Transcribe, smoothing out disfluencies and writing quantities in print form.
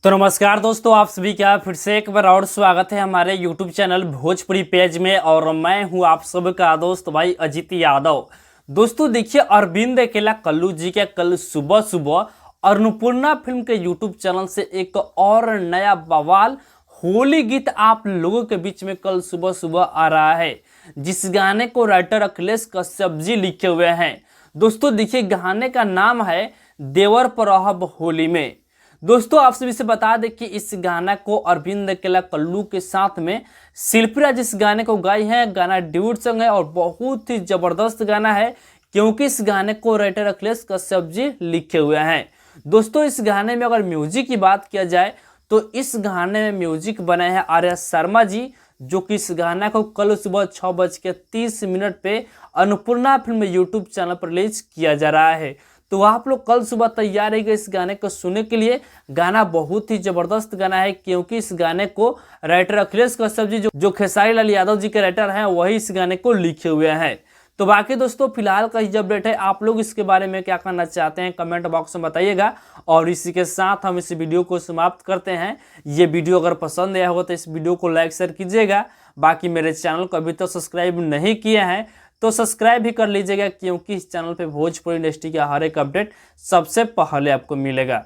तो नमस्कार दोस्तों, आप सभी का फिर से एक बार और स्वागत है हमारे YouTube चैनल भोजपुरी पेज में। और मैं हूं आप सबका दोस्त भाई अजित यादव। दोस्तों देखिए, अरविंद अकेला कल्लू जी के कल सुबह सुबह अन्नपूर्णा फिल्म के YouTube चैनल से एक और नया बवाल होली गीत आप लोगों के बीच में कल सुबह सुबह आ रहा है, जिस गाने को राइटर अखिलेश कश्यप जी लिखे हुए हैं। दोस्तों देखिए, गाने का नाम है देवर परहब होली में। दोस्तों आप सभी से बता दें कि इस गाना को अरविंद अकेला कल्लू के साथ में शिल्पी राज इस गाने को गाई है। गाना ड्यूट सॉन्ग है और बहुत ही जबरदस्त गाना है, क्योंकि इस गाने को राइटर अखिलेश कश्यप जी लिखे हुए हैं। दोस्तों इस गाने में अगर म्यूजिक की बात किया जाए तो इस गाने में म्यूजिक बनाए हैं आर्या शर्मा जी, जो कि इस गाना को कल सुबह 6:30 पे अन्नपूर्णा फिल्म यूट्यूब चैनल पर रिलीज किया जा रहा है। तो आप लोग कल सुबह तैयार रहिएगा इस गाने को सुनने के लिए। गाना बहुत ही जबरदस्त गाना है, क्योंकि इस गाने को राइटर अखिलेश कश्यप जी जो खेसारी लाल यादव जी के राइटर हैं, वही इस गाने को लिखे हुए हैं। तो बाकी दोस्तों फिलहाल का ही अपडेट है। आप लोग इसके बारे में क्या करना चाहते हैं कमेंट बॉक्स में बताइएगा। और इसी के साथ हम इस वीडियो को समाप्त करते हैं। ये वीडियो अगर पसंद आया हो तो इस वीडियो को लाइक शेयर कीजिएगा। बाकी मेरे चैनल को अभी तक सब्सक्राइब नहीं किया है तो सब्सक्राइब भी कर लीजिएगा, क्योंकि इस चैनल पे भोजपुरी इंडस्ट्री का हर एक अपडेट सबसे पहले आपको मिलेगा।